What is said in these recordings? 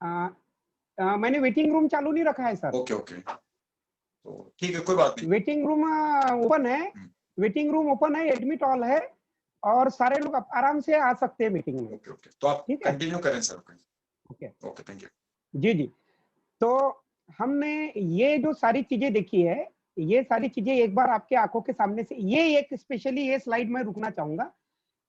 मैंने waiting room चालू नहीं रखा है सर। ओके ओके, तो ठीक है, कोई बात नहीं। वेटिंग रूम ओपन है, वेटिंग रूम ओपन है, एडमिट ऑल है और सारे लोग आराम से आ सकते हैं मीटिंग में। ओके ओके, तो आप ठीक है, कंटिन्यू करें sir. Okay okay, thank you. जी जी। तो हमने ये जो सारी चीजें देखी है, ये सारी चीजें एक बार आपके आंखों के सामने से, ये एक स्पेशली ये स्लाइड में रुकना चाहूंगा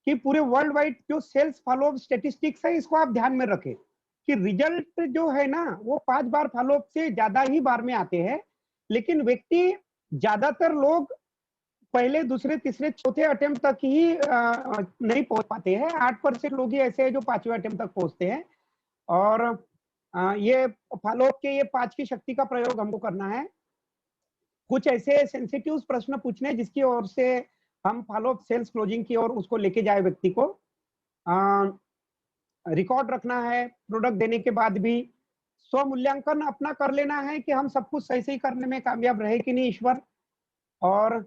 कि पूरे वर्ल्ड वाइड जो सेल्स फॉलोअप स्टेटिस्टिक्स है, इसको आप ध्यान में रखें कि रिजल्ट जो है ना वो 5 बार फॉलोअप से ज्यादा ही बार में आते हैं, लेकिन व्यक्ति ज्यादातर लोग पहले, दूसरे, तीसरे, चौथे अटेम्प्ट तक ही नहीं पहुंच पाते हैं। 8% लोग ही ऐसे हैं जो 5वें अटेम्प्ट तक पहुंचते हैं। और ये फॉलोअप के ये 5 की शक्ति का प्रयोग हमको करना है। कुछ ऐसे सेंसिटिव प्रश्न पूछने जिसकी ओर से हम फॉलोअप सेल्स क्लोजिंग की ओर उसको लेके जाए व्यक्ति को। रिकॉर्ड रखना है प्रोडक्ट देने के बाद भी। स्व मूल्यांकन अपना कर लेना है कि हम सब कुछ सही सही करने में कामयाब रहे कि नहीं ईश्वर। और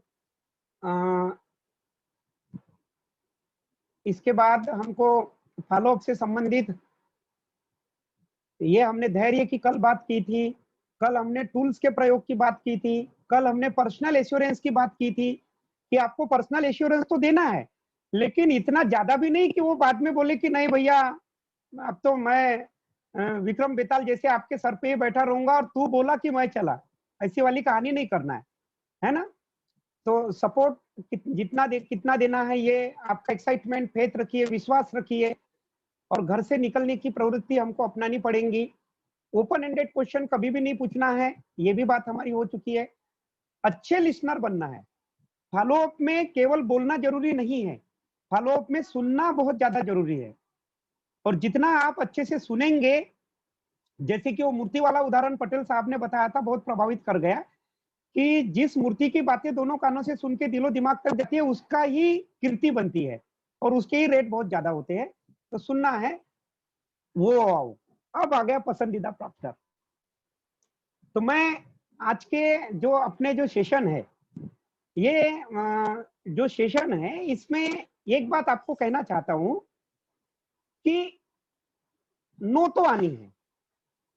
इसके बाद हमको फॉलोअप से संबंधित ये हमने धैर्य की कल बात की थी, कल हमने टूल्स के प्रयोग की बात की थी, कल हमने पर्सनल एश्योरेंस की बात की थी कि आपको पर्सनल एश्योरेंस तो देना है, लेकिन इतना ज्यादा भी नहीं कि वो बाद में बोले कि नहीं भैया अब तो मैं विक्रम बेताल जैसे आपके सर पे बैठा रहूंगा और तू बोला कि मैं चला, ऐसी वाली कहानी नहीं करना है ना। तो सपोर्ट कितना देना है, ये आपका एक्साइटमेंट, फेथ रखिए, विश्वास रखिए और घर से निकलने की प्रवृत्ति हमको अपनानी पड़ेगी। ओपन एंडेड क्वेश्चन कभी भी नहीं पूछना है, ये भी बात हमारी हो चुकी है। अच्छे लिसनर बनना है। फॉलोअप में केवल बोलना जरूरी नहीं है, फॉलोअप में सुनना बहुत ज्यादा जरूरी है। और जितना आप अच्छे से सुनेंगे, जैसे कि वो मूर्ति वाला उदाहरण पटेल साहब ने बताया था, बहुत प्रभावित कर गया कि जिस मूर्ति की बातें दोनों कानों से सुन के दिलो दिमाग तक जाती है, उसका ही कीर्ति बनती है और उसके ही रेट बहुत ज्यादा होते हैं। तो सुनना है। वो आओ, अब आ गया पसंदीदा प्रॉक्टर। तो मैं आज के जो अपने जो सेशन है, ये जो सेशन है, इसमें एक बात आपको कहना चाहता हूं कि नो तो आनी है,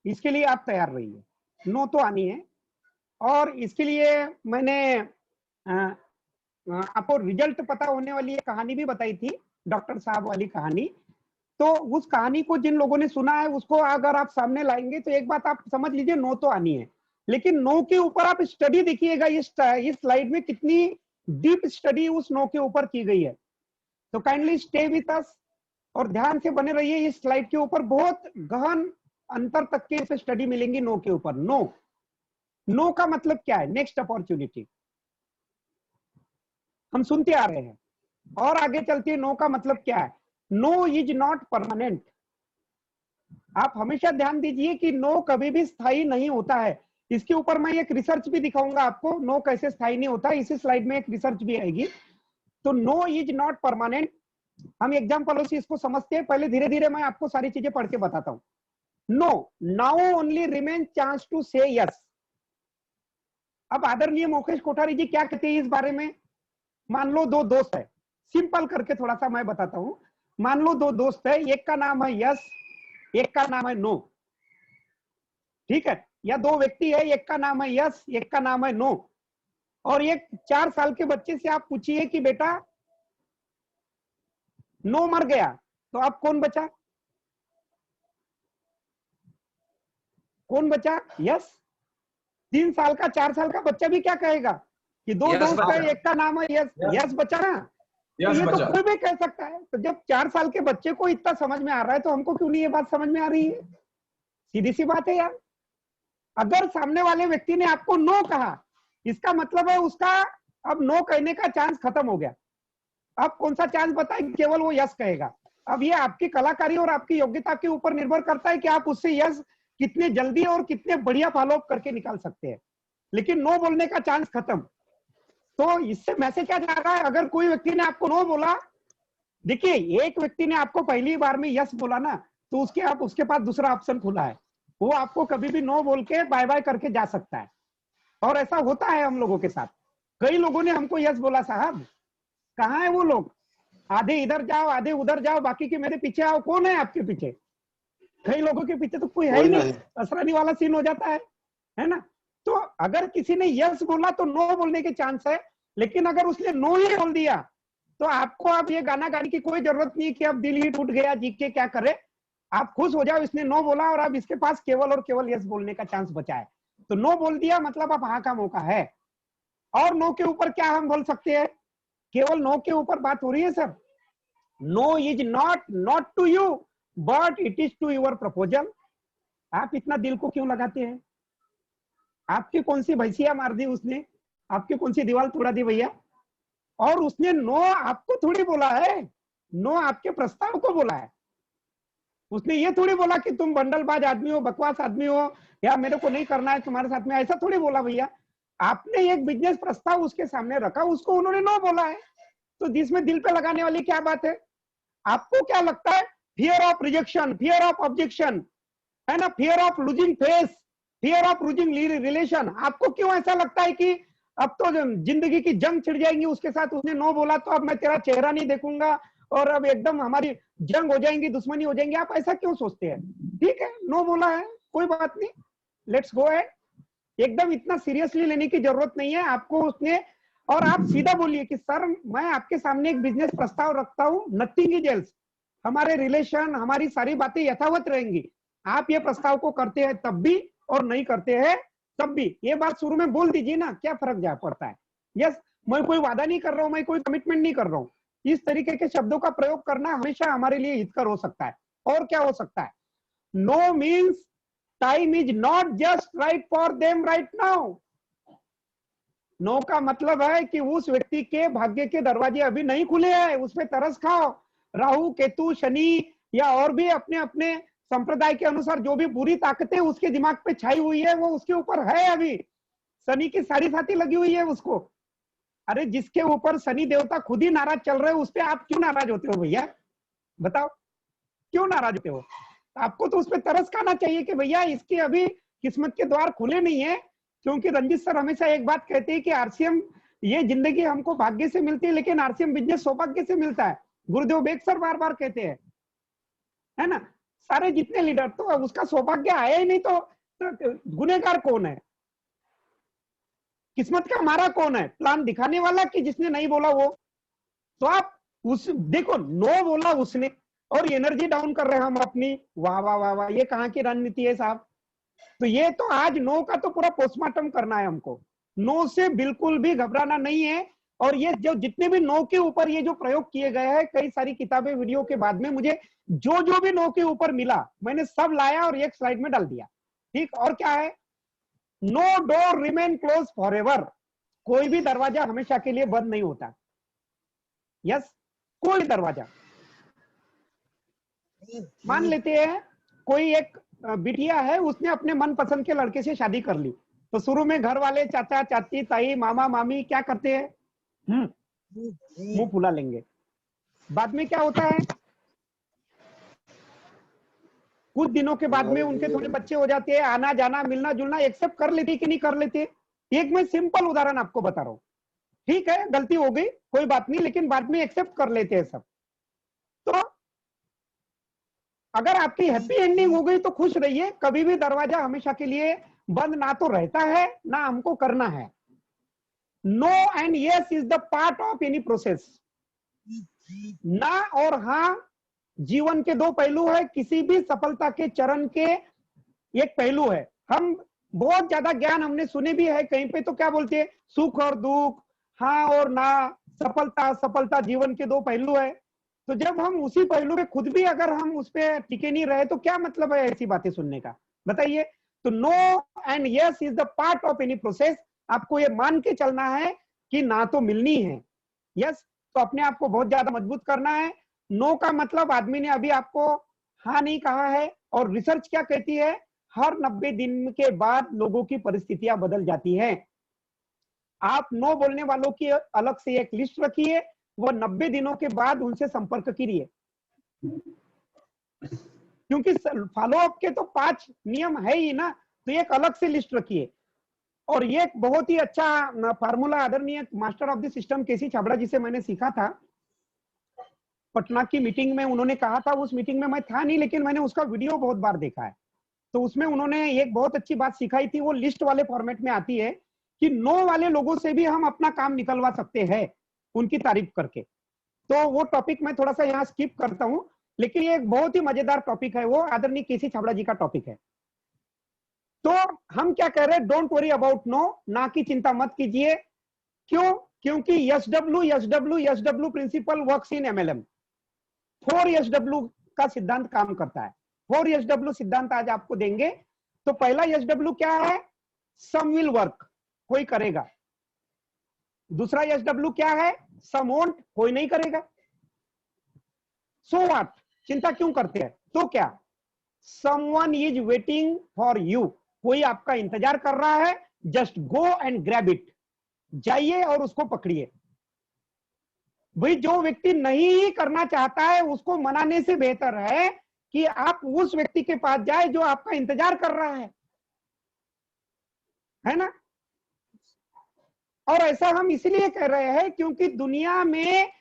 इसके लिए आप तैयार रहिए। नो तो आनी है और इसके लिए मैंने आपको रिजल्ट पता होने वाली एक कहानी भी बताई थी, डॉक्टर साहब वाली कहानी। तो उस कहानी को जिन लोगों ने सुना है उसको अगर आप सामने लाएंगे तो एक बात आप समझ लीजिए, नो तो आनी है, लेकिन नो के ऊपर आप स्टडी देखिएगा इस स्लाइड में कितनी डीप स्टडी उस नो के ऊपर की गई है। तो काइंडली स्टे विथ अस और ध्यान से बने रहिए। इस स्लाइड के ऊपर बहुत गहन अंतर तक के स्टडी मिलेंगी नो के ऊपर। नो, नो का मतलब क्या है? नेक्स्ट अपॉर्चुनिटी, हम सुनते आ रहे हैं। और आगे चलते नो का मतलब क्या है? No is not permanent. आप हमेशा ध्यान दीजिए कि नो कभी भी स्थायी नहीं होता है। इसके ऊपर मैं एक रिसर्च भी दिखाऊंगा आपको, नो कैसे स्थायी नहीं होता, इसी स्लाइड में एक रिसर्च भी आएगी। तो नो इज नॉट परमानेंट, हम एग्जाम्पलों से इसको समझते हैं। पहले धीरे धीरे मैं आपको सारी चीजें पढ़ के बताता हूं। No, now only remain chance to say yes. अब आदरणीय मोकेश कोठारी जी क्या कहते हैं इस बारे में? मान लो दो दोस्त है, सिंपल करके थोड़ा सा मैं बताता हूं। मान लो दो दोस्त है, एक का नाम है यस, एक का नाम है नो, ठीक है? या दो व्यक्ति है, एक का नाम है यस, एक का नाम है नो। और एक 4 साल के बच्चे से आप पूछिए कि बेटा नो मर गया, तो आप कौन बचा? कौन बचा? यस। 3 साल का, 4 साल का बच्चा भी क्या कहेगा कि दो दोस्त है, एक का नाम है यस, यस बचा ना। तो ये तो कोई भी कह सकता है। तो जब 4 साल के बच्चे को इतना समझ में आ रहा है तो हमको क्यों नहीं ये बात समझ में आ रही है? सीधी सी बात है यार। अगर सामने वाले व्यक्ति ने आपको नो कहा, इसका मतलब है उसका अब नो कहने का चांस खत्म हो गया। अब कौन सा चांस बताए? केवल वो यस कहेगा। अब ये आपकी कलाकारी और आपकी योग्यता के ऊपर निर्भर करता है कि आप उससे यस कितने जल्दी और कितने बढ़िया फॉलोअप करके निकाल सकते हैं। लेकिन नो बोलने का चांस खत्म। तो इससे मैसेज क्या जा रहा है? अगर कोई व्यक्ति ने आपको नो बोला, देखिए एक व्यक्ति ने आपको पहली बार में यस बोला ना, तो उसके पास दूसरा ऑप्शन खुला है। वो आपको कभी भी नो बोल के बाय बाय करके जा सकता है। और ऐसा होता है हम लोगों के साथ। कई लोगों ने हमको यस बोला, साहब कहाँ है वो लोग? आधे इधर जाओ, आधे उधर जाओ, बाकी के मेरे पीछे आओ। कौन है आपके पीछे? कई लोगों के पीछे तो कोई है ही नहीं, असरानी वाला सीन हो जाता है ना। तो अगर किसी ने यस बोला तो नो बोलने के चांस है, लेकिन अगर उसने नो ही बोल दिया तो आपको अब ये गाना गाने की कोई जरूरत नहीं कि अब दिल ही टूट गया, जी के क्या करे। आप खुश हो जाओ, इसने नो बोला और अब इसके पास केवल और केवल यस बोलने का चांस बचा है। तो नो बोल दिया मतलब अब हाँ का मौका है। और नो के ऊपर क्या हम बोल सकते हैं? केवल नो के ऊपर बात हो रही है sir. No is not to you but it is to your proposal. आप इतना दिल को क्यों लगाते हैं? आपकी कौन सी भैंसिया मार दी उसने? आपकी कौन सी दीवार तोड़ा दी भैया? और उसने नो आपको थोड़ी बोला है, नो आपके प्रस्ताव को बोला है। उसने ये थोड़ी बोला कि तुम बंडलबाज आदमी हो, बकवास आदमी हो, या मेरे को नहीं करना है तुम्हारे साथ में, ऐसा थोड़ी बोला भैया। आपने एक बिजनेस प्रस्ताव उसके सामने रखा, उसको उन्होंने नो बोला है, तो जिसमें दिल पे लगाने वाली क्या बात है? आपको क्या लगता है? Fear of rejection, fear of objection, है ना, fear of losing face, fear of losing relation. आपको क्यों ऐसा लगता है कि अब तो जिंदगी की जंग छिड़ जाएंगी उसके साथ, उसने नो बोला तो अब मैं तेरा चेहरा नहीं देखूंगा और अब एकदम हमारी जंग हो जाएंगी, दुश्मनी हो जाएंगी? आप ऐसा क्यों सोचते हैं? ठीक है, नो बोला है, कोई बात नहीं, लेट्स गो एहेड। एकदम इतना सीरियसली लेने की जरूरत नहीं है आपको उसने। और आप सीधा बोलिए कि सर मैं आपके सामने एक बिजनेस प्रस्ताव रखता हूं, नथिंग इज एल्स, हमारे रिलेशन, हमारी सारी बातें यथावत रहेंगी। आप ये प्रस्ताव को करते हैं तब भी और नहीं करते हैं तब भी, ये बात शुरू में बोल दीजिए ना, क्या फर्क जा पड़ता है? यस, मैं कोई वादा नहीं कर रहा हूं, मैं कोई कमिटमेंट नहीं कर रहा हूं। इस तरीके के शब्दों का प्रयोग करना हमेशा हमारे लिए हितकर हो सकता है। और क्या हो सकता है? No means time is not just right for them right now. No का मतलब है कि उस व्यक्ति के भाग्य के दरवाजे अभी नहीं खुले हैं, उस पर तरस खाओ। राहु, केतु, शनि या और भी अपने अपने संप्रदाय के अनुसार जो भी बुरी ताकतें उसके दिमाग पे छाई हुई है वो उसके ऊपर है। अभी शनि की सारी साथी लगी हुई है उसको। अरे जिसके ऊपर शनि देवता खुद ही नाराज चल रहे हो, उस पर आप क्यों नाराज होते हो भैया? बताओ क्यों नाराज होते हो? आपको तो उस पर तरस खाना चाहिए कि भैया इसके अभी किस्मत के द्वार खुले नहीं है। क्योंकि रंजित सर हमेशा एक बात कहते हैं कि आरसीएम, ये जिंदगी हमको भाग्य से मिलती है लेकिन आरसीएम बिजनेस सौभाग्य से मिलता है। गुरुदेव बेग सर बार बार कहते हैं, है ना। सारे जितने लीडर, तो उसका सौभाग्य आया ही नहीं तो गुनहगार कौन है? किस्मत का मारा कौन है? प्लान दिखाने वाला कि जिसने नहीं बोला वो? तो आप उस देखो, नो बोला उसने और एनर्जी डाउन कर रहे हैं हम अपनी। वाह वाह वाह वाह, ये कहाँ की रणनीति है साहब? तो ये तो आज नो का तो पूरा पोस्टमार्टम करना है हमको। नो से बिल्कुल भी घबराना नहीं है। और ये जो जितने भी नो के ऊपर ये जो प्रयोग किए गए हैं, कई सारी किताबें वीडियो के बाद में मुझे जो जो भी नो के ऊपर मिला मैंने सब लाया और एक स्लाइड में डाल दिया। ठीक, और क्या है? No door remain close forever. कोई भी दरवाजा हमेशा के लिए बंद नहीं होता। यस, कोई दरवाजा। मान लेते हैं कोई एक बिटिया है, उसने अपने मनपसंद के लड़के से शादी कर ली, तो शुरू में घर वाले, चाचा चाची, ताई, मामा मामी क्या करते हैं? मुंह फुला लेंगे। बाद में क्या होता है? कुछ दिनों के बाद में उनके थोड़े बच्चे हो जाते हैं, आना जाना मिलना जुलना एक्सेप्ट कर लेते कि नहीं कर लेते? एक मैं सिंपल उदाहरण आपको बता रहा हूं। ठीक है, गलती हो गई, कोई बात नहीं, लेकिन बाद में एक्सेप्ट कर लेते हैं सब। तो अगर आपकी हैप्पी एंडिंग हो गई तो खुश रहिए, कभी भी दरवाजा हमेशा के लिए बंद ना तो रहता है ना हमको करना है। No and yes is the part of any process. ना और हाँ जीवन के दो पहलू है, किसी भी सफलता के चरण के एक पहलू है। हम बहुत ज्यादा ज्ञान हमने सुने भी है कहीं पे, तो क्या बोलते हैं? सुख और दुख, हाँ और ना, सफलता असफलता, जीवन के दो पहलू है। तो जब हम उसी पहलू पे खुद भी अगर हम उस पे टिके नहीं रहे तो क्या मतलब है ऐसी बातें सुनने का? बताइए। तो no and yes is the part of any process. आपको ये मान के चलना है कि ना तो मिलनी है। यस, तो अपने आप को बहुत ज्यादा मजबूत करना है। नो का मतलब आदमी ने अभी आपको हाँ नहीं कहा है, और रिसर्च क्या कहती है? हर 90 दिन के बाद लोगों की परिस्थितियां बदल जाती हैं। आप नो बोलने वालों की अलग से एक लिस्ट रखिए, वो 90 दिनों के बाद उनसे संपर्क कीजिए। क्योंकि फॉलो अप के तो 5 नियम है ही ना, तो एक अलग से लिस्ट रखिए। और ये बहुत ही अच्छा फार्मूला आदरणीय मास्टर ऑफ द सिस्टम केसी छाबड़ा जी से मैंने सीखा था। पटना की मीटिंग में उन्होंने कहा था, उस मीटिंग में मैं था नहीं, लेकिन मैंने उसका वीडियो बहुत बार देखा है। तो उसमें उन्होंने एक बहुत अच्छी बात सिखाई थी, वो लिस्ट वाले फॉर्मेट में आती है कि नो वाले लोगों से भी हम अपना काम निकलवा सकते हैं उनकी तारीफ करके। तो वो टॉपिक मैं थोड़ा सा यहाँ स्किप करता हूँ, लेकिन ये एक बहुत ही मजेदार टॉपिक है, वो आदरणीय केसी छाबड़ा जी का टॉपिक है। तो हम क्या कह रहे हैं, डोंट वरी अबाउट नो, ना की चिंता मत कीजिए। क्यों? क्योंकि SW principle works in MLM. 4SW का सिद्धांत काम करता है। 4SW सिद्धांत आज आपको देंगे। तो पहला SW क्या है? सम विल वर्क, कोई करेगा। दूसरा SW क्या है? सम वोंट, कोई नहीं करेगा। सो व्हाट, चिंता क्यों करते हैं? तो क्या? Someone is waiting for you, कोई आपका इंतजार कर रहा है। Just go and grab it, जाइए और उसको पकड़िए। भाई जो व्यक्ति नहीं ही करना चाहता है उसको मनाने से बेहतर है कि आप उस व्यक्ति के पास जाए जो आपका इंतजार कर रहा है ना? और ऐसा हम इसलिए कह रहे हैं क्योंकि दुनिया में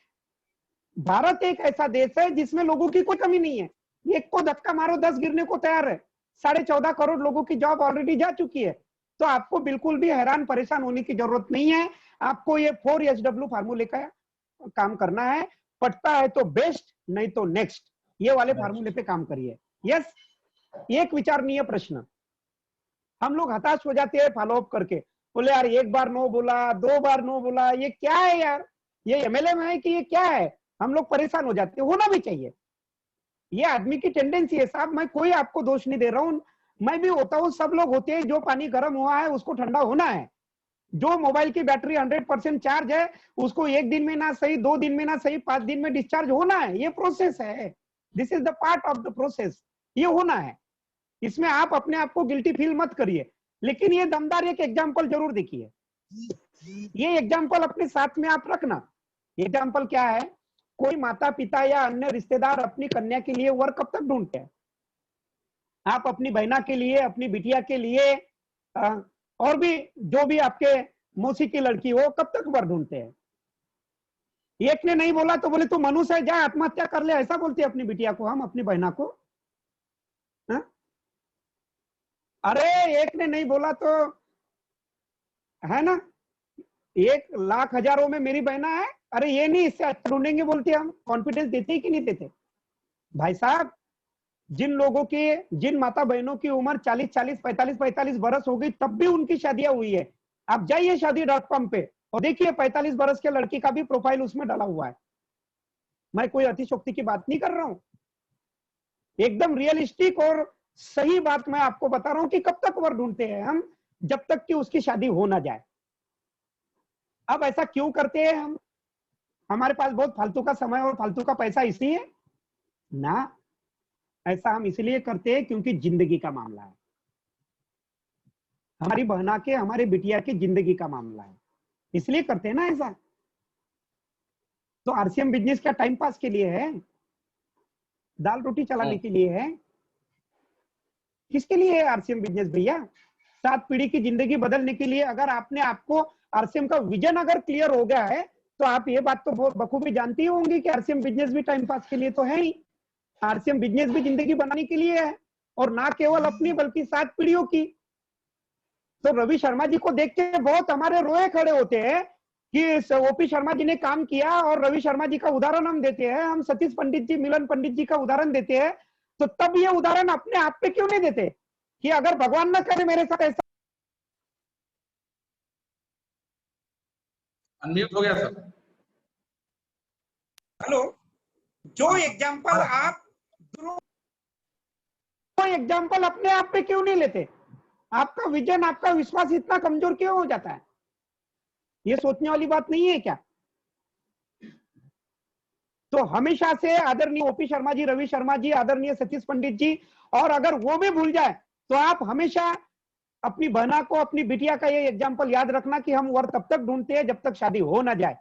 भारत एक ऐसा देश है जिसमें लोगों की कोई कमी नहीं है। एक को धक्का मारो 10 गिरने को तैयार है। 14.5 करोड़ लोगों की जॉब ऑलरेडी जा चुकी है। तो आपको बिल्कुल भी हैरान परेशान होने की जरूरत नहीं है। आपको ये 4SW फार्मूले का काम करना है। पटता है तो बेस्ट, नहीं तो नेक्स्ट, ये वाले फार्मूले पे काम करिए। यस, एक विचारणीय प्रश्न, हम लोग हताश हो जाते हैं फॉलो अप करके, बोले यार एक बार नो बोला, 2 बार नो बोला, ये क्या है यार, ये एमएलएम है कि ये क्या है? हम लोग परेशान हो जाते हैं। होना भी चाहिए, ये आदमी की टेंडेंसी है साहब। मैं कोई आपको दोष नहीं दे रहा हूं, मैं भी होता हूं, सब लोग होते हैं। जो पानी गर्म हुआ है उसको ठंडा होना है। जो मोबाइल की बैटरी 100% चार्ज है उसको 1 दिन में ना सही, 2 दिन में ना सही, 5 दिन में डिस्चार्ज होना है। ये प्रोसेस है, this is the part of the process, ये होना है। इसमें आप अपने आप को गिल्टी फील मत करिए। लेकिन ये दमदार एक एग्जाम्पल जरूर देखिए, ये एग्जाम्पल अपने साथ में आप रखना। एग्जाम्पल क्या है? कोई माता पिता या अन्य रिश्तेदार अपनी कन्या के लिए वर कब तक ढूंढते हैं? आप अपनी बहना के लिए, अपनी बिटिया के लिए, और भी जो भी आपके मौसी की लड़की हो, कब तक वर ढूंढते हैं? एक ने नहीं बोला तो बोले तू मनुष्य है, जा आत्महत्या कर ले, ऐसा बोलते हैं अपनी बिटिया को हम, अपनी बहना को। हा? अरे एक ने नहीं बोला तो है ना, 1 लाख हजारों में मेरी बहना है, अरे ये नहीं, इससे अच्छा ढूंढेंगे बोलते हम। कॉन्फिडेंस देते ही कि नहीं देते? भाई साहब, जिन लोगों की, जिन माता बहनों की उम्र 40-40, 45-45 बरस हो गई तब भी उनकी शादियां हुई है। आप जाइए शादी.com पे और देखिए 45 बरस के लड़की का भी प्रोफाइल उसमें डाला हुआ है। मैं कोई अतिशोक्ति की बात नहीं कर रहा हूं, एकदम रियलिस्टिक और सही बात मैं आपको बता रहा हूं कि कब तक वर ढूंढते हैं हम, जब तक कि उसकी शादी हो ना जाए। अब ऐसा क्यों करते हैं हम? हमारे पास बहुत फालतू का समय और फालतू का पैसा इसलिए ना, ऐसा हम इसलिए करते हैं क्योंकि जिंदगी का मामला है, हमारी बहना के, हमारी बिटिया की जिंदगी का मामला है, इसलिए करते हैं ना ऐसा। तो आरसीएम बिजनेस क्या टाइम पास के लिए है? दाल रोटी चलाने के लिए है? किसके लिए है आरसीएम बिजनेस भैया? 7 पीढ़ी की जिंदगी बदलने के लिए। अगर आपने आपको आरसीएम का विजन अगर क्लियर हो गया है तो आप ये बात तो बहुत बखूबी जानती होंगी कि आरसीएम बिजनेस भी टाइम पास के लिए तो है ही, आरसीएम बिजनेस भी जिंदगी बनाने के लिए है, और ना केवल अपनी बल्कि 7 पीढ़ियों की। तो रवि शर्मा जी को देख के बहुत हमारे रोए खड़े होते हैं कि ओपी शर्मा जी ने काम किया, और रवि शर्मा जी का उदाहरण हम देते हैं, हम सतीश पंडित जी, मिलन पंडित जी का उदाहरण देते हैं। तो तब ये उदाहरण अपने आप पे क्यों नहीं देते कि अगर भगवान ना करे मेरे साथ ऐसा। अनम्यूट हो गया सर। हेलो, जो एग्जाम्पल आप, वो एग्जाम्पल अपने आप पे क्यों नहीं लेते? आपका विजन, आपका विश्वास इतना कमजोर क्यों हो जाता है? ये सोचने वाली बात नहीं है क्या? तो हमेशा से आदरणीय ओपी शर्मा जी, रवि शर्मा जी, आदरणीय सतीश पंडित जी, और अगर वो भी भूल जाए तो आप हमेशा अपनी बहना को, अपनी बिटिया का ये एग्जाम्पल याद रखना कि हम वर तब तक ढूंढते हैं जब तक शादी हो ना जाए,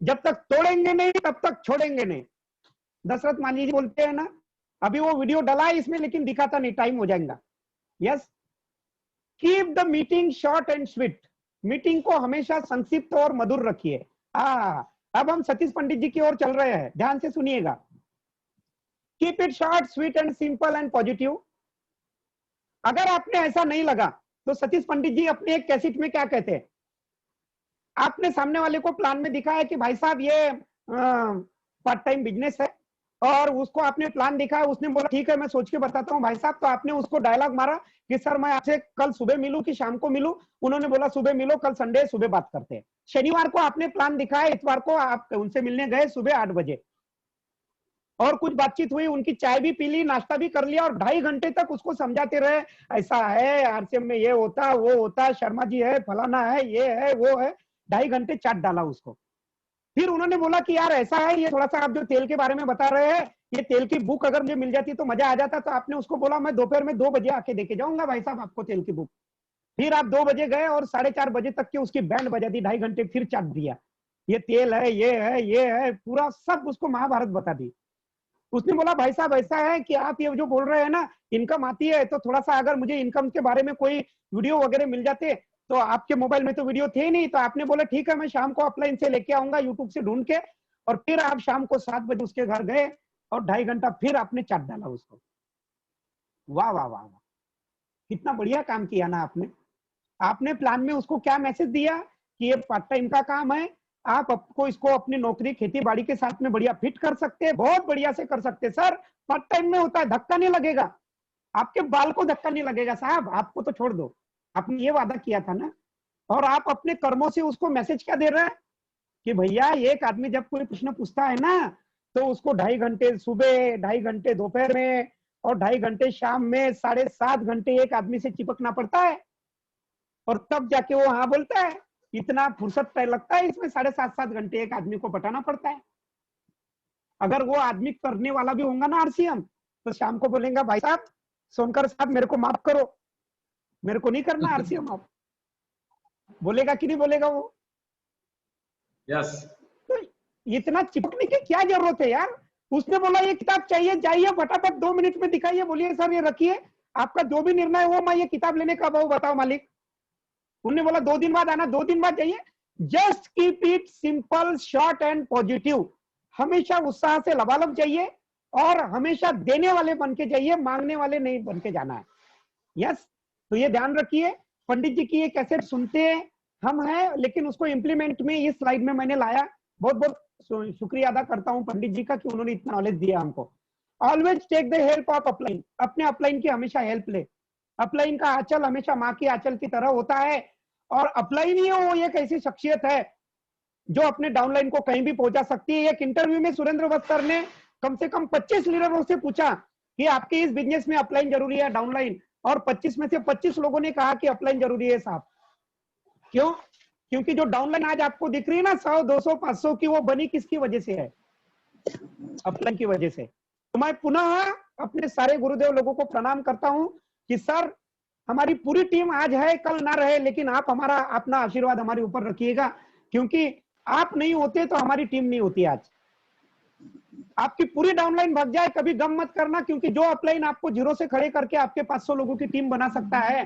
जब तक तोड़ेंगे नहीं तब तक छोड़ेंगे नहीं। दशरथ मांझी जी बोलते हैं ना, अभी वो वीडियो डला है इसमें लेकिन दिखाता नहीं, टाइम हो जाएगा। Yes, keep the meeting short and sweet, meeting को हमेशा संक्षिप्त और मधुर रखिए। अब हम सतीश पंडित जी की ओर चल रहे हैं, ध्यान से सुनिएगा। Keep it short, sweet and simple and positive. अगर आपने ऐसा नहीं लगा तो सतीश पंडित जी अपने एक कैसेट में क्या कहते हैं, आपने सामने वाले को प्लान में दिखाया कि भाई साहब ये पार्ट टाइम बिजनेस है, और उसको आपने प्लान दिखाया, उसने बोला ठीक है मैं सोच के बताता हूँ भाई साहब, तो आपने उसको डायलॉग मारा कि सर मैं आपसे कल सुबह मिलूं कि शाम को मिलूं, उन्होंने बोला सुबह मिलो, कल संडे सुबह बात करते हैं। शनिवार को आपने प्लान दिखाया, इतवार को आप उनसे मिलने गए सुबह 8 बजे, और कुछ बातचीत हुई, उनकी चाय भी पी ली, नाश्ता भी कर लिया, और 2.5 घंटे तक उसको समझाते रहे, ऐसा है आरसीएम में ये होता वो होता, शर्मा जी है, फलाना है, ये है वो है, 2.5 घंटे चाट डाला उसको। फिर उन्होंने बोला कि यार ऐसा है, ये थोड़ा सा आप जो तेल के बारे में बता रहे हैं, ये तेल की बुक अगर मुझे मिल जाती तो मजा आ जाता। तो आपने उसको बोला मैं दोपहर में 2 बजे आके देके जाऊंगा भाई साहब आपको तेल की बुक। फिर आप 2 बजे गए और 4:30 बजे तक की उसकी बैंड बजा दी, 2.5 घंटे फिर चाट दिया, ये तेल है, ये है, पूरा सब उसको महाभारत बता दी। उसने बोला भाई साहब ऐसा है कि आप ये जो बोल रहे हैं ना, इनकम आती है, तो थोड़ा सा अगर मुझे इनकम के बारे में कोई वीडियो वगैरह मिल जाते, तो आपके मोबाइल में तो वीडियो थे नहीं, तो आपने बोला ठीक है मैं शाम को ऑफलाइन से लेके आऊंगा यूट्यूब से ढूंढ के, और फिर आप शाम को 7 बजे उसके घर गए और 2.5 घंटा फिर आपने चाट डाला उसको। वाह वाह वाह वाह, कितना बढ़िया काम किया ना आपने। आपने प्लान में उसको क्या मैसेज दिया कि ये पार्ट टाइम का काम है, आप आपको इसको अपनी नौकरी खेती बाड़ी के साथ में बढ़िया फिट कर सकते हैं, बहुत बढ़िया से कर सकते हैं सर। पार्ट टाइम में होता है, धक्का नहीं लगेगा, आपके बाल को धक्का नहीं लगेगा साहब, आपको तो छोड़ दो, आपने ये वादा किया था ना। और आप अपने कर्मों से उसको मैसेज क्या दे रहे हैं कि भैया एक आदमी जब कोई प्रश्न पूछता है ना, तो उसको 2.5 घंटे सुबह, 2.5 घंटे दोपहर में और 2.5 घंटे शाम में, 7.5 घंटे एक आदमी से चिपकना पड़ता है, और तब जाके वो हाँ बोलता है। इतना फुर्सत लगता है इसमें, 7.5 घंटे एक आदमी को पटाना पड़ता है। अगर वो आदमी करने वाला भी होगा ना आरसीएम, तो शाम को बोलेगा भाई साहब सोनकर साहब मेरे को माफ करो, मेरे को नहीं करना आरसीएम। आप बोलेगा कि नहीं बोलेगा वो? यस। तो इतना चिपकने की क्या जरूरत है यार। उसने बोला ये किताब चाहिए, जाइए फटाफट 2 मिनट में दिखाइए, बोलिए सर ये रखिए, आपका जो भी निर्णय हो, मैं ये किताब लेने का भाव बताओ मालिक। उन्होंने बोला 2 दिन बाद आना, 2 दिन बाद जाइए। Just keep it simple, short and positive. हमेशा उत्साह से लबालब चाहिए, और हमेशा देने वाले बन के जाइए, मांगने वाले नहीं बन के जाना है। यस, तो ये ध्यान रखिए। पंडित जी की ये कैसेट सुनते हम हैं, लेकिन उसको इंप्लीमेंट में इस स्लाइड में मैंने लाया। बहुत बहुत शुक्रिया अदा करता हूं पंडित जी का कि उन्होंने इतना नॉलेज दिया हमको। Always take the help of upline, अपने अपलाइन की हमेशा हेल्प ले। अपलाइन का आंचल हमेशा माँ की आंचल की तरह होता है, और अपलाइन ही वो एक ऐसी शख्सियत है जो अपने डाउनलाइन को कहीं भी पहुंचा सकती है। एक इंटरव्यू में सुरेंद्र वत्स सर ने कम से कम 25 लीडरों से पूछा कि आपके इस बिजनेस में अपलाइन जरूरी है डाउनलाइन, और 25 में से 25 लोगों ने कहा कि अपलाइन जरूरी है साहब। क्यों? क्योंकि जो डाउनलाइन आज आपको दिख रही है ना 100, 200, 500 की, वो बनी किसकी वजह से है? अपलाइन की वजह से। तो मैं पुनः अपने सारे गुरुदेव लोगों को प्रणाम करता हूं कि सर हमारी पूरी टीम आज है, कल ना रहे, लेकिन आप हमारा अपना आशीर्वाद हमारे ऊपर रखिएगा, क्योंकि आप नहीं होते तो हमारी टीम नहीं होती। आज आपकी पूरी डाउनलाइन भाग जाए, कभी गम मत करना, क्योंकि जो अपलाइन आपको जीरो से खड़े करके आपके 500 लोगों की टीम बना सकता है,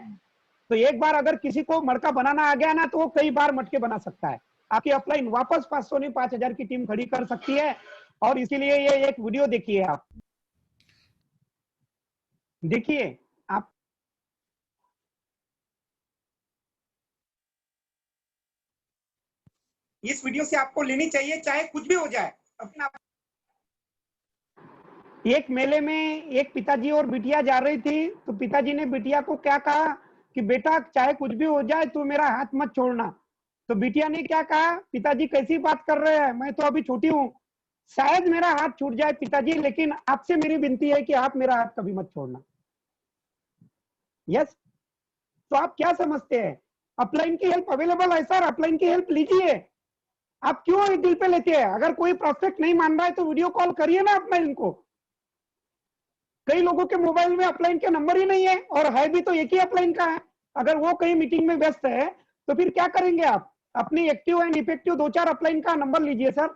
तो एक बार अगर किसी को मड़का बनाना आ गया ना, तो वो कई बार मटके बना सकता है। आपकी अपलाइन वापस 500 नहीं 5000 की टीम खड़ी कर सकती है। और इसीलिए ये एक वीडियो देखिए, आप देखिए, आप इस वीडियो से आपको लेनी चाहिए, चाहे कुछ भी हो जाए अपना। एक मेले में एक पिताजी और बिटिया जा रही थी, तो पिताजी ने बिटिया को क्या कहा कि बेटा चाहे कुछ भी हो जाए तू मेरा हाथ मत छोड़ना। तो बिटिया ने क्या कहा, पिताजी कैसी बात कर रहे हैं, मैं तो अभी छोटी हूं, शायद मेरा हाथ छूट जाए पिताजी, लेकिन आपसे मेरी विनती है कि आप मेरा हाथ कभी मत छोड़ना। यस, तो आप क्या समझते हैं, अपलाइन की हेल्प अवेलेबल है सर, अपलाइन की हेल्प लीजिए। आप क्यों दिल पे लेते हैं? अगर कोई प्रोस्पेक्ट नहीं मान रहा है तो वीडियो कॉल करिए ना अपलाइन को। कई लोगों के मोबाइल में अपलाइन के नंबर ही नहीं है, और है भी तो एक ही अपलाइन का है। अगर वो कहीं मीटिंग में व्यस्त है तो फिर क्या करेंगे आप? अपनी एक्टिव एंड इफेक्टिव 2-4 अपलाइन का नंबर लीजिए सर,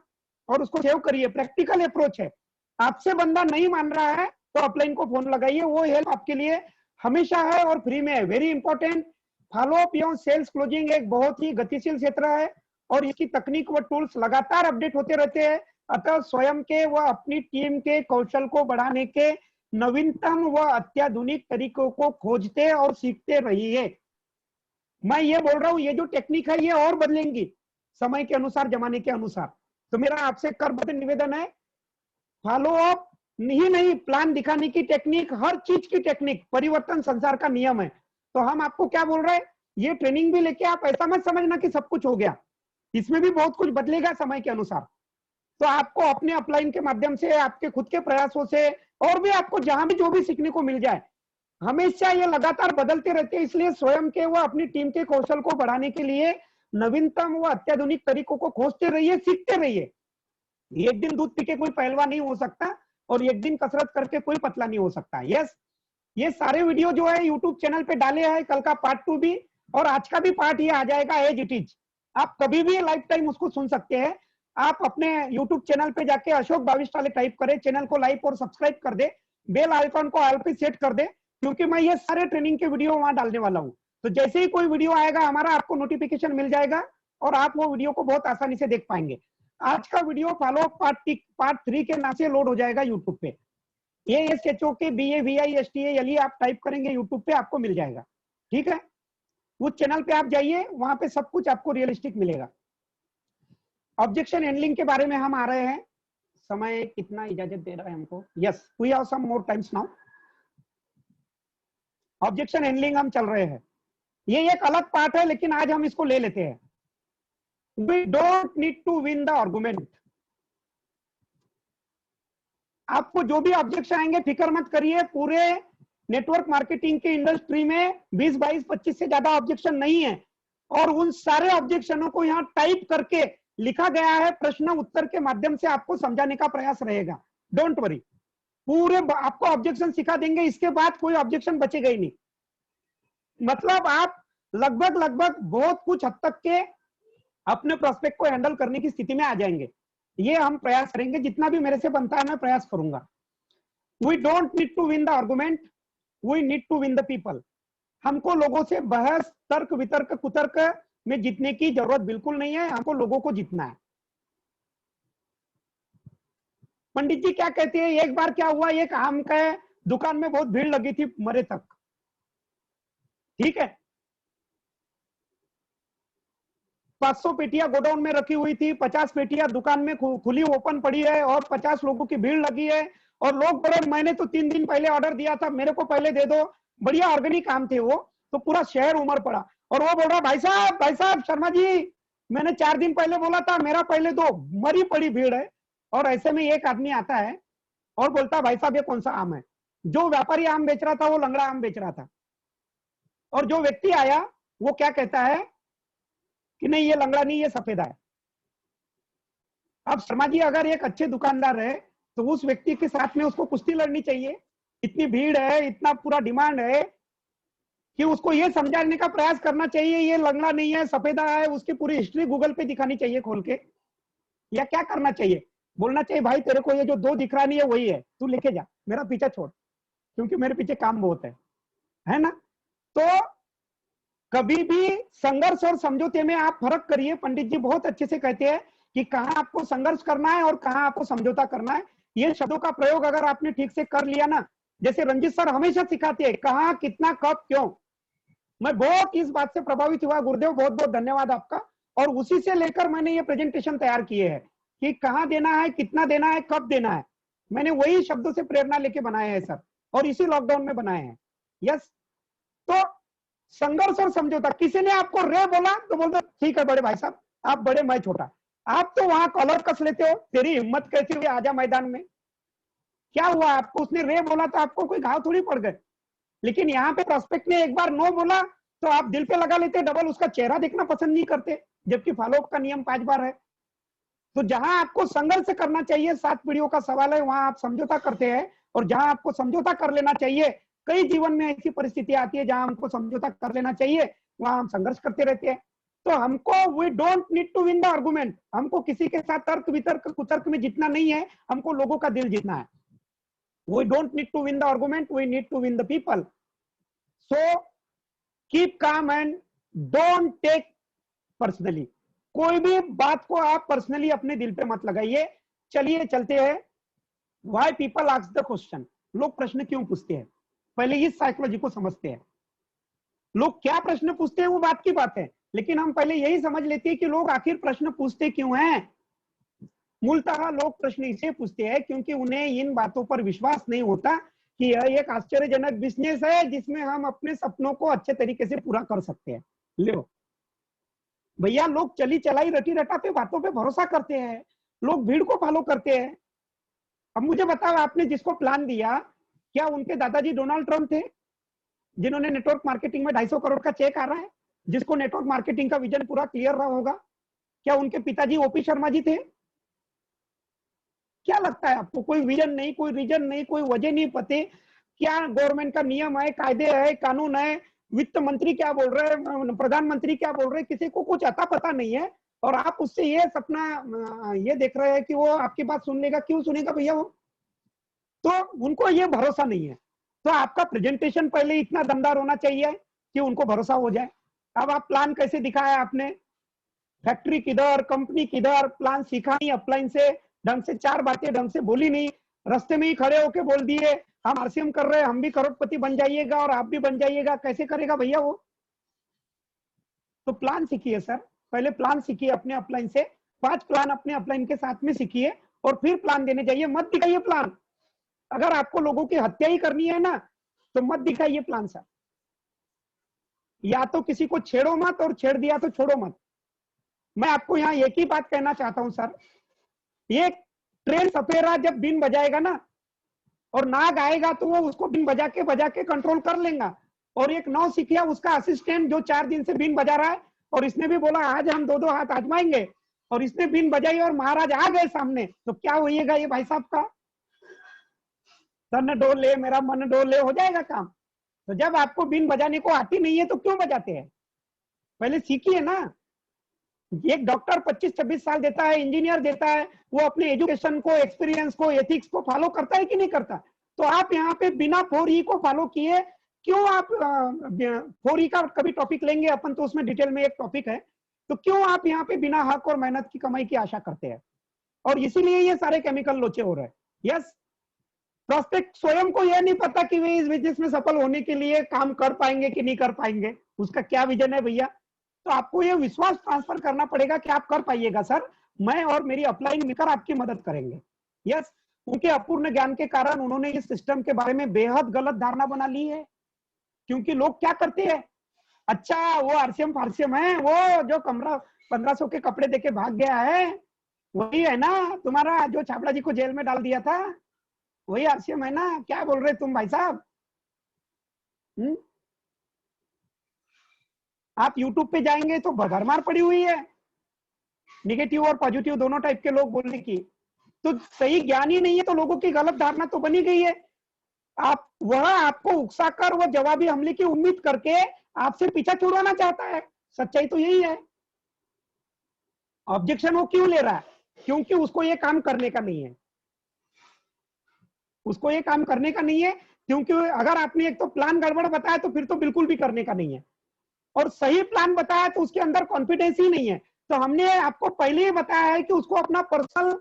और उसको सेव करिए। प्रैक्टिकल अप्रोच है। आपसे बंदा नहीं मान रहा है तो अपलाइन को फोन लगाइए, वो हेल्प आपके लिए हमेशा है और फ्री में है। वेरी इंपॉर्टेंट, फॉलो अप एवं सेल्स क्लोजिंग एक बहुत ही गतिशील क्षेत्र है, और इसकी तकनीक व टूल्स लगातार अपडेट होते रहते हैं। अतः स्वयं के व अपनी टीम के कौशल को बढ़ाने के नवीनतम व अत्याधुनिक तरीकों को खोजते और सीखते रहिए। मैं ये बोल रहा हूं, ये जो टेक्निक है ये और बदलेंगी समय के अनुसार, जमाने के अनुसार। तो मेरा आपसे करबद्ध निवेदन है, फॉलो अप नहीं, प्लान दिखाने की टेक्निक, हर चीज की टेक्निक, परिवर्तन संसार का नियम है। तो हम आपको क्या बोल रहे हैं, ये ट्रेनिंग भी लेके आप ऐसा मत समझना कि सब कुछ हो गया, इसमें भी बहुत कुछ बदलेगा समय के अनुसार। तो आपको अपने अपलाइन के माध्यम से, आपके खुद के प्रयासों से, और भी आपको जहां भी जो भी सीखने को मिल जाए, हमेशा ये लगातार बदलते रहते हैं। इसलिए स्वयं के व अपनी टीम के कौशल को बढ़ाने के लिए नवीनतम व अत्याधुनिक तरीकों को खोजते रहिए, सीखते रहिए। एक दिन दूध पी के कोई पहलवान नहीं हो सकता और एक दिन कसरत करके कोई पतला नहीं हो सकता। यस, ये सारे वीडियो जो है यूट्यूब चैनल पे डाले हैं, कल का पार्ट 2 भी और आज का भी पार्ट ये आ जाएगा एज इट इज। आप कभी भी लाइफ टाइम उसको सुन सकते हैं। आप अपने यूट्यूब चैनल पे जाके अशोक भाविष्टाले टाइप करें, चैनल को लाइक और सब्सक्राइब कर दे, बेल आइकॉन को ऑल पे सेट कर दे, क्योंकि मैं ये सारे ट्रेनिंग के वीडियो वहां डालने वाला हूं। तो जैसे ही कोई वीडियो आएगा हमारा, आपको नोटिफिकेशन मिल जाएगा और आप वो वीडियो को बहुत आसानी से देख पाएंगे। आज का वीडियो फॉलो पार्ट 3 के नाम से लोड हो जाएगा यूट्यूब पे। ASHOK BAVISTALE आप टाइप करेंगे यूट्यूब पे, आपको मिल जाएगा। ठीक है, उस चैनल पे आप जाइए, वहां पे सब कुछ आपको रियलिस्टिक मिलेगा। ऑब्जेक्शन हैंडलिंग के बारे में हम आ रहे हैं। समय कितना इजाजत दे रहा है हमको? Yes, we have some more times now. Objection handling हम चल रहे हैं, ये एक अलग पार्ट है, लेकिन आज हम इसको ले लेते हैं। We don't need to win the argument. आपको जो भी ऑब्जेक्शन आएंगे फिक्र मत करिए, पूरे नेटवर्क मार्केटिंग के इंडस्ट्री में 20, 22, 25 से ज्यादा ऑब्जेक्शन नहीं है, और उन सारे ऑब्जेक्शनों को यहाँ टाइप करके लिखा गया है, प्रश्न उत्तर के माध्यम से आपको समझाने का प्रयास रहेगा। डोंट वरी, पूरे आपको ऑब्जेक्शन सिखा देंगे, इसके बाद कोई ऑब्जेक्शन बचेगा ही नहीं। मतलब आप लगभग बहुत कुछ हद तक के अपने प्रोस्पेक्ट को हैंडल करने की स्थिति में आ जाएंगे। ये हम प्रयास करेंगे, जितना भी मेरे से बनता है मैं प्रयास करूंगा। We don't need to win the argument, we need to win the people. हमको लोगों से बहस, तर्क वितर्क, कुतर्क में जीतने की जरूरत बिल्कुल नहीं है, हमको लोगों को जीतना है। पंडित जी क्या कहते हैं, एक बार क्या हुआ, एक आम का दुकान में बहुत भीड़ लगी थी मरे तक। ठीक है, 500 पेटियां गोडाउन में रखी हुई थी, 50 पेटियां दुकान में खुली ओपन पड़ी है, और 50 लोगों की भीड़ लगी है, और लोग बोले मैंने तो 3 दिन पहले ऑर्डर दिया था, मेरे को पहले दे दो। बढ़िया ऑर्गेनिक काम थे वो, तो पूरा शहर उमड़ पड़ा, और वो बोल रहा भाई साहब शर्मा जी, मैंने 4 दिन पहले बोला था, मेरा पहले दो, मरी पड़ी भीड़ है। और ऐसे में एक आदमी आता है और बोलता भाई साहब ये कौन सा आम है? जो व्यापारी आम बेच रहा था वो लंगड़ा आम बेच रहा था, और जो व्यक्ति आया वो क्या कहता है कि नहीं ये लंगड़ा नहीं, ये सफेदा है। अब शर्मा जी अगर एक अच्छे दुकानदार है तो उस व्यक्ति के साथ में उसको कुश्ती लड़नी चाहिए। इतनी भीड़ है, इतना पूरा डिमांड है कि उसको ये समझाने का प्रयास करना चाहिए ये लंगड़ा नहीं है, सफेदा है। उसकी पूरी हिस्ट्री गूगल पे दिखानी चाहिए खोल के, या क्या करना चाहिए? बोलना चाहिए भाई तेरे को ये जो 2 दिख रहा नहीं है वही है, तू लेके जा, मेरा पीछा छोड़, क्योंकि मेरे पीछे काम बहुत है ना। तो कभी भी संघर्ष और समझौते में आप फर्क करिए। पंडित जी बहुत अच्छे से कहते हैं कि कहां आपको संघर्ष करना है और कहां आपको समझौता करना है। ये शब्दों का प्रयोग अगर आपने ठीक से कर लिया ना, जैसे रंजित सर हमेशा सिखाते हैं, कहां, कितना, कब, क्यों। मैं बहुत इस बात से प्रभावित हुआ, गुरुदेव बहुत बहुत धन्यवाद आपका। और उसी से लेकर मैंने ये प्रेजेंटेशन तैयार किए हैं कि कहां देना है, कितना देना है, कब देना है। मैंने वही शब्दों से प्रेरणा लेके बनाए हैं सर, और इसी लॉकडाउन में बनाए हैं। यस, तो संघर्ष और समझौता। किसी ने आपको रे बोला तो बोलते ठीक है बड़े भाई साहब, आप बड़े मैं छोटा। आप तो वहां कॉलर कस लेते हो, तेरी हिम्मत कैसी हुई, आजा मैदान में। क्या हुआ आपको? उसने रे बोला तो आपको कोई घाव थोड़ी पड़ गए। लेकिन यहाँ पे प्रोस्पेक्ट ने एक बार नो बोला तो आप दिल पे लगा लेते डबल, उसका चेहरा देखना पसंद नहीं करते, जबकि फॉलोअप का नियम 5 बार है। तो जहां आपको संघर्ष करना चाहिए, 7 पीढ़ियों का सवाल है, वहां आप समझौता करते हैं। और जहां आपको समझौता कर लेना चाहिए, कई जीवन में ऐसी परिस्थिति आती है जहां हमको समझौता कर लेना चाहिए, वहां हम संघर्ष करते रहते हैं। तो हमको we don't need to win the argument, हमको किसी के साथ तर्क वितर्क कुतर्क में जीतना नहीं है, हमको लोगों का दिल जीतना है। We don't need to win the argument, we need to win the people. So keep calm and don't take personally. कोई भी बात को आप पर्सनली अपने दिल पे मत लगाइए। चलिए चलते हैं। Why people ask the question, लोग प्रश्न क्यों पूछते हैं, पहले इस साइकोलॉजी को समझते हैं। लोग क्या प्रश्न पूछते हैं वो बात की बात है, लेकिन हम पहले यही समझ लेते हैं कि लोग आखिर प्रश्न पूछते क्यों हैं। मूलतः लोग प्रश्न इसे पूछते हैं क्योंकि उन्हें इन बातों पर विश्वास नहीं होता कि यह एक आश्चर्यजनक बिजनेस है जिसमें हम अपने सपनों को अच्छे तरीके से पूरा कर सकते हैं। लो भैया, लोग चली चलाई रटी रटा पे बातों पे भरोसा करते हैं, लोग भीड़ को फॉलो करते हैं। अब मुझे बताओ, आपने जिसको प्लान दिया, क्या उनके दादाजी डोनाल्ड ट्रंप थे जिन्होंने नेटवर्क मार्केटिंग में 250 करोड़ का चेक आ रहा है, जिसको नेटवर्क मार्केटिंग का विजन पूरा क्लियर रहा होगा? क्या उनके पिताजी ओपी शर्मा जी थे? क्या लगता है आपको? कोई विजन नहीं, कोई रीजन नहीं, कोई वजह नहीं पते, क्या गवर्नमेंट का नियम है, कायदे है, कानून है, वित्त मंत्री क्या बोल रहे हैं, प्रधानमंत्री क्या बोल रहे हैं, किसी को कुछ अता पता नहीं है। और आप उससे ये सपना ये देख रहे हैं कि वो आपकी बात सुन लेगा। क्यों सुनेगा भैया वो? तो उनको ये भरोसा नहीं है। तो आपका प्रेजेंटेशन पहले इतना दमदार होना चाहिए कि उनको भरोसा हो जाए। अब आप प्लान कैसे दिखाया आपने? फैक्ट्री किधर, कंपनी किधर, प्लान सीखा नहीं, अपलाइन से ढंग से 4 बातें ढंग से बोली नहीं, रास्ते में ही खड़े होके बोल दिए हम आरसीएम कर रहे हैं, हम भी करोड़पति बन जाइएगा और आप भी बन जाइएगा। कैसे करेगा भैया वो? तो प्लान सीखिए सर, पहले प्लान सीखिए अपने अपलाइन से, 5 प्लान अपने अपलाइन के साथ में सीखिए और फिर प्लान देने जाइए। मत दिखाइए प्लान। अगर आपको लोगों की हत्या ही करनी है ना, तो मत दिखाइए प्लान सर। या तो किसी को छेड़ो मत, और छेड़ दिया तो छोड़ो मत। मैं आपको यहाँ एक ही बात कहना चाहता हूं सर, ये ट्रेन सपेरा जब बीन बजाएगा ना और नाग आएगा तो वो उसको बीन बजा के कंट्रोल कर लेगा। और एक नौ सिखिया उसका असिस्टेंट जो 4 दिन से बीन बजा रहा है, और इसने भी बोला आज हम 2-2 हाथ आजमाएंगे, और इसने बीन बजाई और महाराज आ गए सामने, तो क्या होइएगा ये भाई साहब का? तन डोले मेरा मन डोले, हो जाएगा काम। तो जब आपको बीन बजाने को आती नहीं है तो क्यों बजाते हैं? पहले सीखिए ना। एक डॉक्टर 25-26 साल देता है, इंजीनियर देता है, वो अपने एजुकेशन को, एक्सपीरियंस को, एथिक्स को फॉलो करता है कि नहीं करता? तो आप यहाँ पे बिना 4E को फॉलो किए क्यों आप 4E का कभी टॉपिक लेंगे अपन, तो उसमें डिटेल में एक टॉपिक है, तो क्यों आप यहाँ पे बिना हक और मेहनत की कमाई की आशा करते हैं? और इसीलिए ये सारे केमिकल लोचे हो रहे हैं। यस, प्रोस्पेक्ट स्वयं को यह नहीं पता कि वे इस बिजनेस में सफल होने के लिए काम कर पाएंगे कि नहीं कर पाएंगे, उसका क्या विजन है भैया। तो आपको ये विश्वास ट्रांसफर करना पड़ेगा कि आप कर पाइएगा सर, मैं और मेरी अपलाइन मिलकर आपकी मदद करेंगे। यस, उनके अपूर्ण ज्ञान के कारण उन्होंने इस सिस्टम के बारे में बेहद गलत धारणा बना ली है। क्योंकि लोग क्या करते हैं, अच्छा वो आरसीएम फारसीएम है, वो जो कमरा 1500 के कपड़े देके भाग गया है, वही है ना तुम्हारा जो छाबड़ा जी को जेल में डाल दिया था, वही आरसीएम है ना? क्या बोल रहे तुम भाई साहब? आप यूट्यूब पे जाएंगे तो भरमार पड़ी हुई है निगेटिव और पॉजिटिव दोनों टाइप के लोग बोलने की। तो सही ज्ञान ही नहीं है तो लोगों की गलत धारणा तो बनी गई है। आप वह आपको उकसाकर वो जवाबी हमले की उम्मीद करके आपसे पीछा छुड़वाना चाहता है। सच्चाई तो यही है। ऑब्जेक्शन वो क्यों ले रहा है? क्योंकि उसको ये काम करने का नहीं है। उसको ये काम करने का नहीं है, क्योंकि अगर आपने एक तो प्लान गड़बड़ बताया तो फिर तो बिल्कुल भी करने का नहीं है, और सही प्लान बताया तो उसके अंदर कॉन्फिडेंस ही नहीं है। तो हमने आपको पहले ही बताया है कि उसको अपना पर्सनल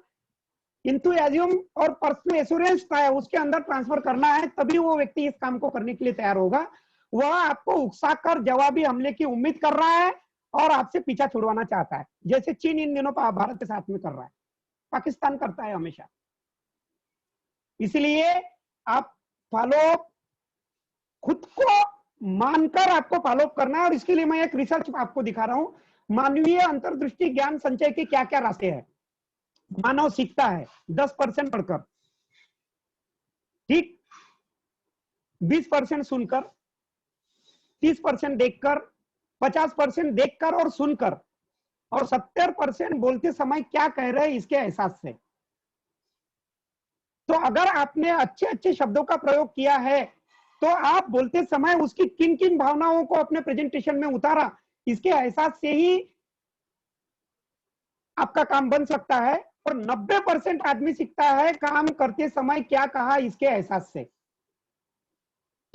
इंथुजियाज्म और पर्सनल एश्योरेंस है उसके अंदर ट्रांसफर करना है, तभी वो व्यक्ति इस काम को करने के लिए तैयार होगा। वह आपको उकसाकर जवाबी हमले की उम्मीद कर रहा है और आपसे पीछा छुड़वाना चाहता है, जैसे चीन इन दिनों भारत के साथ में कर रहा है, पाकिस्तान करता है हमेशा। इसलिए आप फॉलो खुद को मानकर आपको फॉलो करना है। और इसके लिए मैं एक रिसर्च आपको दिखा रहा हूं, मानवीय अंतर्दृष्टि ज्ञान संचय के क्या क्या रास्ते हैं। मानव सीखता है 10% पढ़कर, ठीक, 20% सुनकर, 30% देखकर, 50% देखकर और सुनकर, और 70% बोलते समय क्या कह रहे हैं इसके एहसास से। तो अगर आपने अच्छे अच्छे शब्दों का प्रयोग किया है तो आप बोलते समय उसकी किन किन भावनाओं को अपने प्रेजेंटेशन में उतारा, इसके एहसास से ही आपका काम बन सकता है। और 90% आदमी सीखता है काम करते समय क्या कहा इसके एहसास से।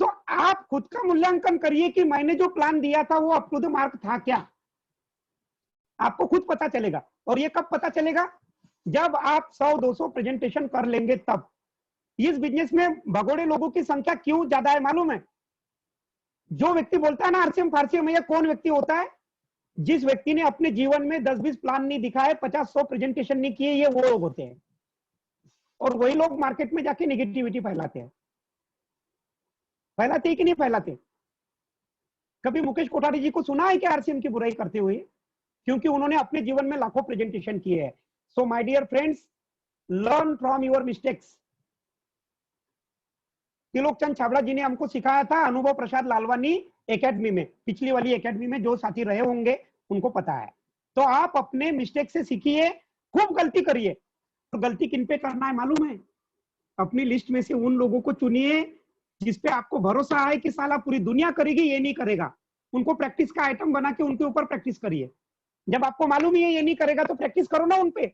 तो आप खुद का मूल्यांकन करिए कि मैंने जो प्लान दिया था वो अप टू द मार्क था क्या। आपको खुद पता चलेगा। और ये कब पता चलेगा? जब आप 100-200 प्रेजेंटेशन कर लेंगे तब। इस बिजनेस में भगोड़े लोगों की संख्या क्यों ज्यादा है मालूम है? जो व्यक्ति बोलता है ना आरसीएम फारसीएम, ये कौन व्यक्ति होता है? जिस व्यक्ति ने अपने जीवन में 10-20 प्लान नहीं दिखाए, 50-100 प्रेजेंटेशन नहीं किए, ये वो लोग होते हैं। और वही लोग मार्केट में जाके नेगेटिविटी फैलाते हैं। फैलाते हैं कि नहीं फैलाते? कभी मुकेश कोठारी जी को सुना है कि आरसीएम की बुराई करते हुए? क्योंकि उन्होंने अपने जीवन में लाखों प्रेजेंटेशन किए हैं। So my dear friends, learn from your mistakes. Tilokchand Chhabra ji ने हमको सिखाया था अनुभव प्रसाद लालवानी एकेडमी में, पिछली वाली एकेडमी में। जो साथी रहे होंगे उनको पता है। तो आप अपने मिस्टेक से सीखिए, खूब गलती करिए। तो गलती किन पे करना है मालूम है? अपनी लिस्ट में से उन लोगों को चुनिए जिसपे आपको भरोसा है कि साला पूरी दुनिया करेगी, ये नहीं करेगा। उनको प्रैक्टिस का आइटम बना के उनके ऊपर प्रैक्टिस करिए। जब आपको मालूम ही है ये नहीं करेगा तो प्रैक्टिस करो ना उनपे।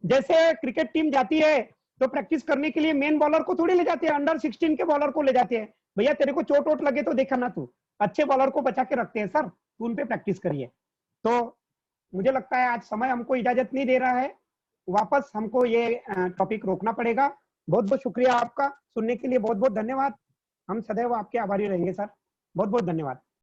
जैसे क्रिकेट टीम जाती है तो प्रैक्टिस करने के लिए मेन बॉलर को थोड़ी ले जाते हैं, अंडर 16 के बॉलर को ले जाते हैं। भैया तेरे को चोट वोट लगे तो देखा ना, तू अच्छे बॉलर को बचा के रखते हैं सर, तू उन पे प्रैक्टिस करिए। तो मुझे लगता है आज समय हमको इजाजत नहीं दे रहा है, वापस हमको ये टॉपिक रोकना पड़ेगा। बहुत बहुत शुक्रिया आपका, सुनने के लिए बहुत बहुत धन्यवाद। हम सदैव आपके आभारी रहेंगे सर। बहुत बहुत धन्यवाद।